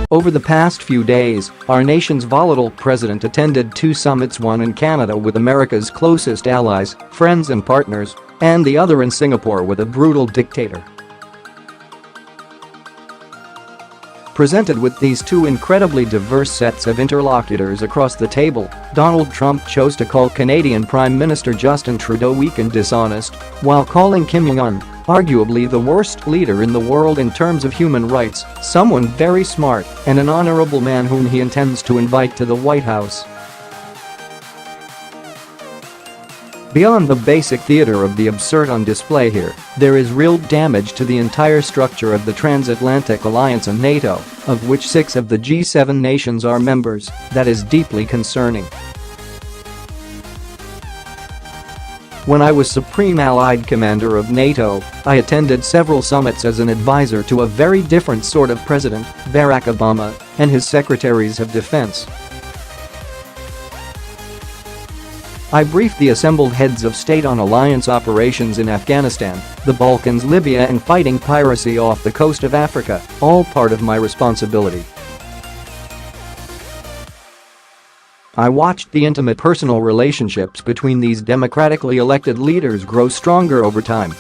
Over the past few days, our nation's volatile president attended 2 summits, one in Canada with America's closest allies, friends and partners, and the other in Singapore with a brutal dictator. Presented with these 2 incredibly diverse sets of interlocutors across the table, Donald Trump chose to call Canadian Prime Minister Justin Trudeau weak and dishonest, while calling Kim Jung Un, arguably the worst leader in the world in terms of human rights, someone very smart and an honorable man whom he intends to invite to the White House. Beyond the basic theater of the absurd on display here, there is real damage to the entire structure of the transatlantic alliance and NATO, of which 6 of the G7 nations are members, that is deeply concerning. When I was Supreme Allied Commander of NATO, I attended several summits as an advisor to a very different sort of president, Barack Obama, and his secretaries of defense. I briefed the assembled heads of state on alliance operations in Afghanistan, the Balkans, Libya and fighting piracy off the coast of Africa, all part of my responsibility. I watched the intimate personal relationships between these democratically elected leaders grow stronger over time.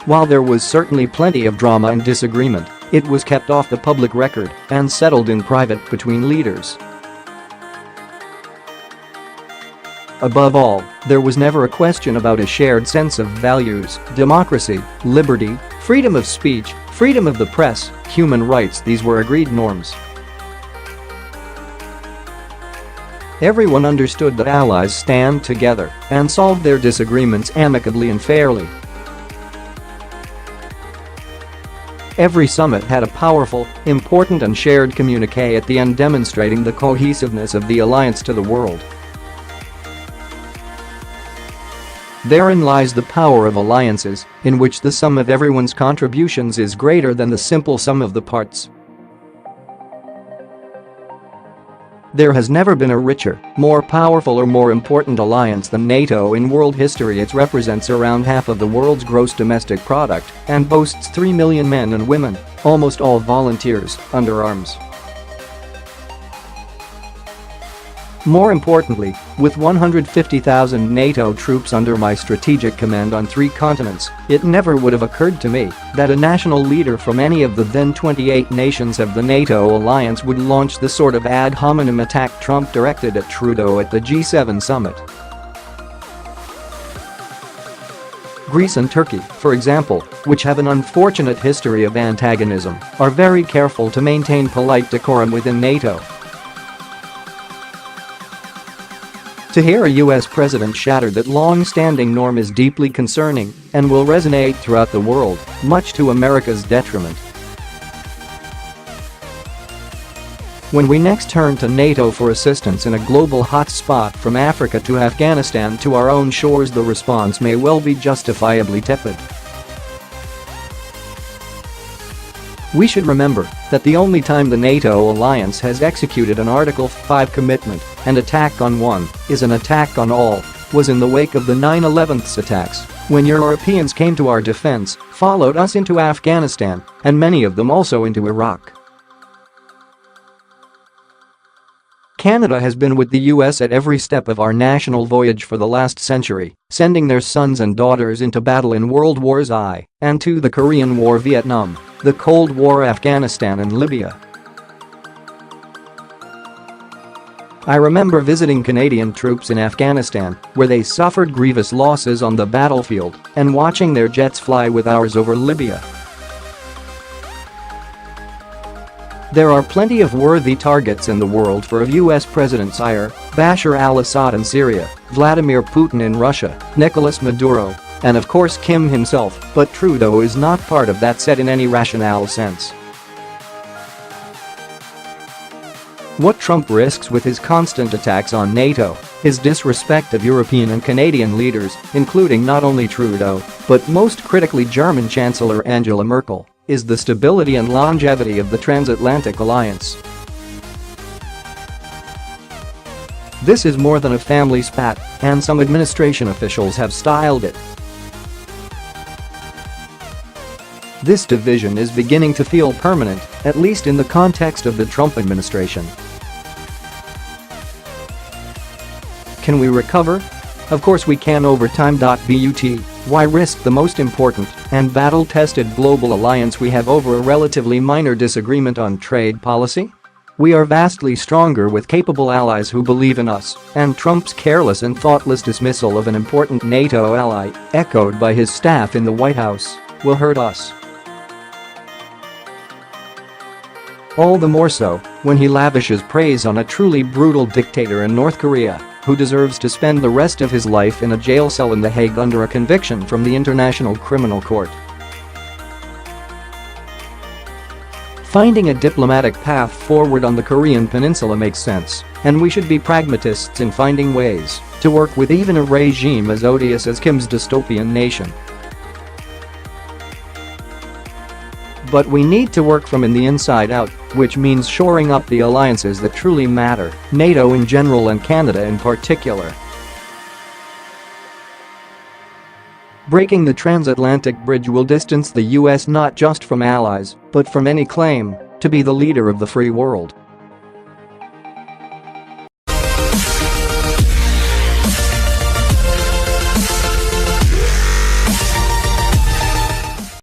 While there was certainly plenty of drama and disagreement, it was kept off the public record and settled in private between leaders. Above all, there was never a question about a shared sense of values, democracy, liberty, freedom of speech, freedom of the press, human rights. These were agreed norms. Everyone understood that allies stand together and solve their disagreements amicably and fairly. Every summit had a powerful, important and shared communiqué at the end demonstrating the cohesiveness of the alliance to the world. Therein lies the power of alliances, in which the sum of everyone's contributions is greater than the simple sum of the parts. There has never been a richer, more powerful or more important alliance than NATO in world history. It represents around half of the world's gross domestic product and boasts 3 million men and women, almost all volunteers, under arms. More importantly, with 150,000 NATO troops under my strategic command on 3 continents, it never would have occurred to me that a national leader from any of the then 28 nations of the NATO alliance would launch the sort of ad-hominem attack Trump directed at Trudeau at the G7 summit. Greece and Turkey, for example, which have an unfortunate history of antagonism, are very careful to maintain polite decorum within NATO. To hear a U.S. president shatter that long-standing norm is deeply concerning and will resonate throughout the world, much to America's detriment. When we next turn to NATO for assistance in a global hotspot from Africa to Afghanistan to our own shores, the response may well be justifiably tepid. We should remember that the only time the NATO alliance has executed an Article 5 commitment, an attack on one is an attack on all, was in the wake of the 9/11 attacks, when Europeans came to our defense, followed us into Afghanistan, and many of them also into Iraq. Canada has been with the US at every step of our national voyage for the last century, sending their sons and daughters into battle in World Wars I and II, the Korean War, Vietnam, the Cold War, Afghanistan and Libya. I remember visiting Canadian troops in Afghanistan, where they suffered grievous losses on the battlefield, and watching their jets fly with ours over Libya. There are plenty of worthy targets in the world for a U.S. president's ire: Bashar al-Assad in Syria, Vladimir Putin in Russia, Nicolas Maduro, and of course Kim himself, but Trudeau is not part of that set in any rational sense. What Trump risks with his constant attacks on NATO, his disrespect of European and Canadian leaders, including not only Trudeau, but most critically German Chancellor Angela Merkel, is the stability and longevity of the transatlantic alliance. This is more than a family spat, and some administration officials have styled it. This division is beginning to feel permanent, at least in the context of the Trump administration. Can we recover? Of course we can over time. Why risk the most important and battle-tested global alliance we have over a relatively minor disagreement on trade policy? We are vastly stronger with capable allies who believe in us, and Trump's careless and thoughtless dismissal of an important NATO ally, echoed by his staff in the White House, will hurt us. All the more so when he lavishes praise on a truly brutal dictator in North Korea who deserves to spend the rest of his life in a jail cell in The Hague under a conviction from the International Criminal Court. Finding a diplomatic path forward on the Korean peninsula makes sense, and we should be pragmatists in finding ways to work with even a regime as odious as Kim's dystopian nation. But we need to work from the inside out, which means shoring up the alliances that truly matter, NATO in general and Canada in particular. Breaking the transatlantic bridge will distance the US not just from allies, but from any claim to be the leader of the free world.